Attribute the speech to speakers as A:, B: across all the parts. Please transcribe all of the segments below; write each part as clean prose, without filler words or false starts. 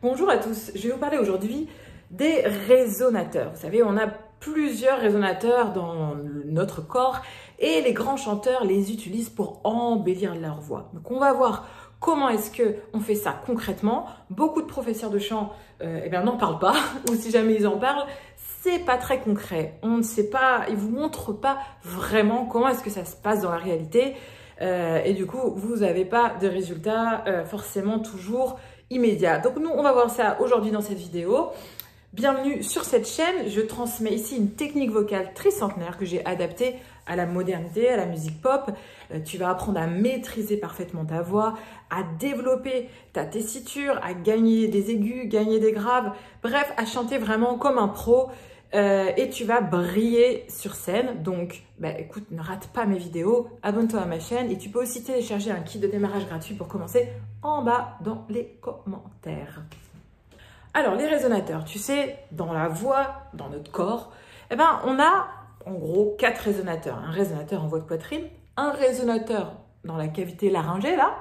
A: Bonjour à tous, je vais vous parler aujourd'hui des résonateurs. Vous savez, on a plusieurs résonateurs dans notre corps et les grands chanteurs les utilisent pour embellir leur voix. Donc on va voir comment est-ce qu'on fait ça concrètement. Beaucoup de professeurs de chant n'en parlent pas, ou si jamais ils en parlent, c'est pas très concret. On ne sait pas, ils vous montrent pas vraiment comment est-ce que ça se passe dans la réalité. Et du coup, vous n'avez pas de résultats forcément toujours immédiats. Donc nous, on va voir ça aujourd'hui dans cette vidéo. Bienvenue sur cette chaîne. Je transmets ici une technique vocale tricentenaire que j'ai adaptée à la modernité, à la musique pop. Tu vas apprendre à maîtriser parfaitement ta voix, à développer ta tessiture, à gagner des aigus, gagner des graves, bref, à chanter vraiment comme un pro. Et tu vas briller sur scène. Donc, écoute, ne rate pas mes vidéos, abonne-toi à ma chaîne et tu peux aussi télécharger un kit de démarrage gratuit pour commencer en bas dans les commentaires. Alors, les résonateurs, tu sais, dans la voix, dans notre corps, on a en gros 4 résonateurs. Un résonateur en voie de poitrine, un résonateur dans la cavité laryngée, là,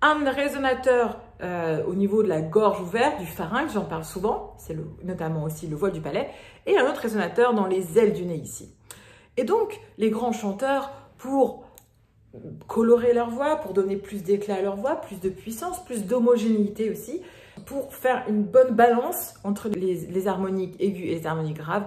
A: un résonateur au niveau de la gorge ouverte, du pharynx, j'en parle souvent, c'est notamment aussi le voile du palais, et un autre résonateur dans les ailes du nez ici. Et donc, les grands chanteurs, pour colorer leur voix, pour donner plus d'éclat à leur voix, plus de puissance, plus d'homogénéité aussi, pour faire une bonne balance entre les harmoniques aiguës et les harmoniques graves,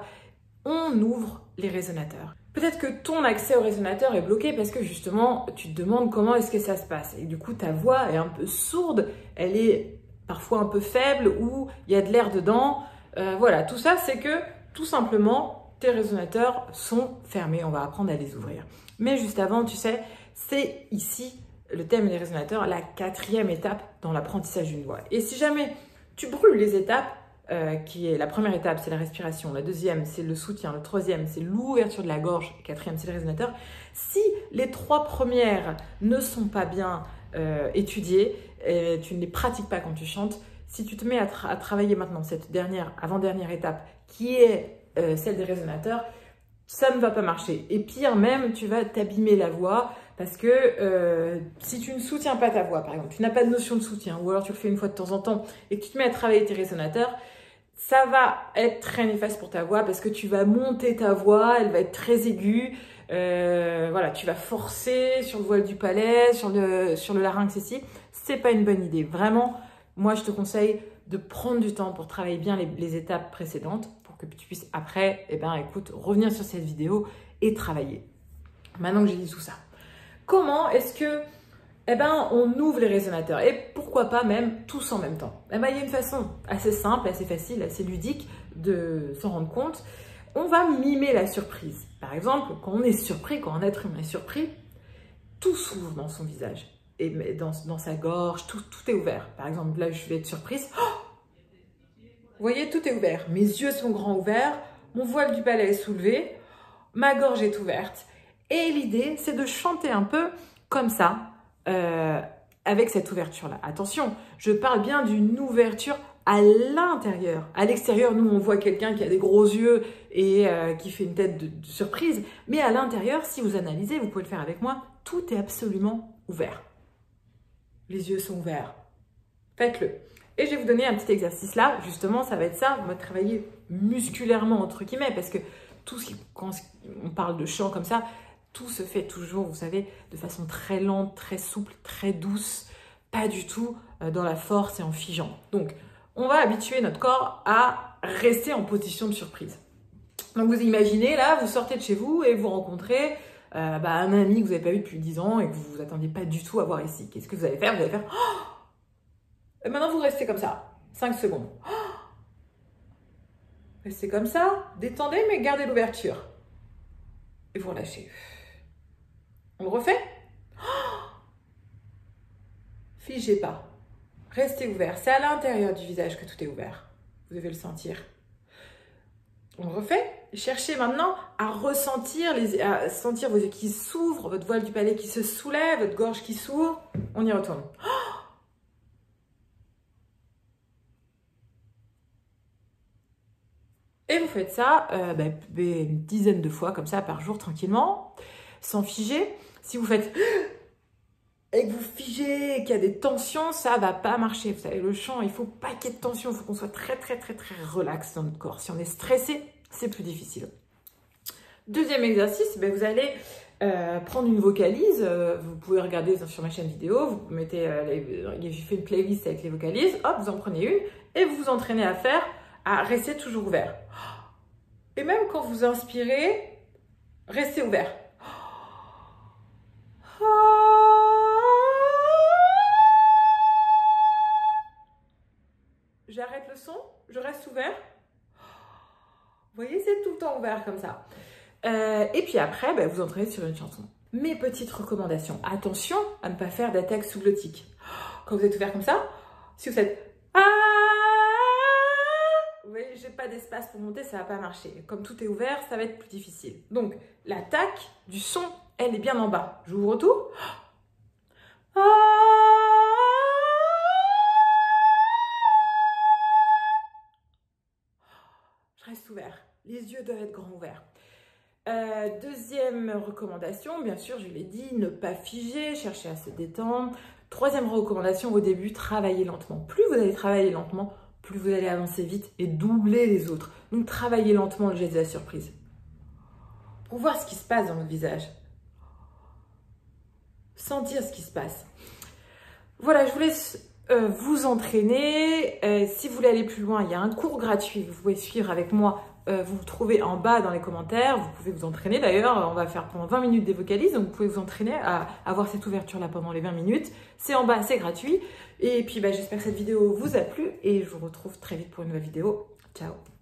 A: on ouvre les résonateurs. Peut-être que ton accès au résonateur est bloqué parce que justement, tu te demandes comment est-ce que ça se passe. Et du coup, ta voix est un peu sourde, elle est parfois un peu faible ou il y a de l'air dedans. Voilà, tout ça, c'est que tout simplement, tes résonateurs sont fermés. On va apprendre à les ouvrir. Mais juste avant, tu sais, c'est ici le thème des résonateurs, la 4e étape dans l'apprentissage d'une voix. Et si jamais tu brûles les étapes, qui est la première étape, c'est la respiration, la deuxième, c'est le soutien, le troisième, c'est l'ouverture de la gorge, la 4e, c'est le résonateur. Si les 3 premières ne sont pas bien étudiées, tu ne les pratiques pas quand tu chantes, si tu te mets à travailler maintenant cette avant-dernière étape, qui est celle des résonateurs, ça ne va pas marcher. Et pire même, tu vas t'abîmer la voix parce que si tu ne soutiens pas ta voix, par exemple, tu n'as pas de notion de soutien ou alors tu le fais une fois de temps en temps et que tu te mets à travailler tes résonateurs, ça va être très néfaste pour ta voix parce que tu vas monter ta voix, elle va être très aiguë. Voilà, tu vas forcer sur le voile du palais, sur le larynx ici. C'est pas une bonne idée. Vraiment, moi, je te conseille de prendre du temps pour travailler bien les étapes précédentes pour que tu puisses après, écoute, revenir sur cette vidéo et travailler. Maintenant que j'ai dit tout ça, comment est-ce que on ouvre les résonateurs et pourquoi pas même tous en même temps? Il y a une façon assez simple, assez facile, assez ludique de s'en rendre compte. On va mimer la surprise. Par exemple, quand on est surpris, quand un être humain est surpris, tout s'ouvre dans son visage et dans sa gorge, tout est ouvert. Par exemple, là, je vais être surprise. Vous voyez, tout est ouvert. Mes yeux sont grands ouverts, mon voile du palais est soulevé, ma gorge est ouverte. Et l'idée, c'est de chanter un peu comme ça, avec cette ouverture-là. Attention, je parle bien d'une ouverture à l'intérieur. À l'extérieur, nous, on voit quelqu'un qui a des gros yeux et qui fait une tête de surprise. Mais à l'intérieur, si vous analysez, vous pouvez le faire avec moi, tout est absolument ouvert. Les yeux sont ouverts. Faites-le. Et je vais vous donner un petit exercice là. Justement, ça va être ça. On va travailler musculairement, entre guillemets, parce que quand on parle de chant comme ça, tout se fait toujours, vous savez, de façon très lente, très souple, très douce, pas du tout dans la force et en figeant. Donc, on va habituer notre corps à rester en position de surprise. Donc, vous imaginez, là, vous sortez de chez vous et vous rencontrez un ami que vous n'avez pas vu depuis 10 ans et que vous ne vous attendiez pas du tout à voir ici. Qu'est-ce que vous allez faire? Vous allez faire oh. Et maintenant, vous restez comme ça, 5 secondes. Oh. Restez comme ça, détendez, mais gardez l'ouverture. Et vous relâchez. On le refait? Figez pas. Restez ouvert. C'est à l'intérieur du visage que tout est ouvert. Vous devez le sentir. On le refait? Cherchez maintenant à ressentir, à sentir vos yeux qui s'ouvrent, votre voile du palais qui se soulève, votre gorge qui s'ouvre. On y retourne. Et vous faites ça une dizaine de fois comme ça par jour tranquillement, sans figer. Si vous faites et que vous figez, qu'il y a des tensions, ça va pas marcher. Vous savez, le chant, il faut pas qu'il y ait de tension, il faut qu'on soit très relax dans notre corps. Si on est stressé, c'est plus difficile. Deuxième exercice, ben vous allez prendre une vocalise. Vous pouvez regarder sur ma chaîne vidéo, vous mettez, j'ai fait une playlist avec les vocalises, hop, vous en prenez une et vous vous entraînez à rester toujours ouvert. Et même quand vous inspirez, restez ouvert. J'arrête le son, je reste ouvert. Vous voyez, c'est tout le temps ouvert comme ça. Et puis après, ben, vous entrez sur une chanson. Mes petites recommandations. Attention à ne pas faire d'attaque sous-glottique. Quand vous êtes ouvert comme ça, si vous faites vous voyez, j'ai pas d'espace pour monter, ça va pas marcher. Comme tout est ouvert, ça va être plus difficile. Donc, l'attaque du son, elle est bien en bas. J'ouvre tout. Je reste ouvert. Les yeux doivent être grands ouverts. Deuxième recommandation, bien sûr, je l'ai dit, ne pas figer, chercher à se détendre. Troisième recommandation, au début, travaillez lentement. Plus vous allez travailler lentement, plus vous allez avancer vite et doubler les autres. Donc, travaillez lentement le geste de la surprise. Pour voir ce qui se passe dans votre visage. Sentir ce qui se passe. Voilà, je vous laisse vous entraîner. Si vous voulez aller plus loin, il y a un cours gratuit que vous pouvez suivre avec moi. Vous le trouvez en bas dans les commentaires. Vous pouvez vous entraîner d'ailleurs. On va faire pendant 20 minutes des vocalises. Donc, vous pouvez vous entraîner à avoir cette ouverture-là pendant les 20 minutes. C'est en bas, c'est gratuit. Et puis, j'espère que cette vidéo vous a plu. Et je vous retrouve très vite pour une nouvelle vidéo. Ciao!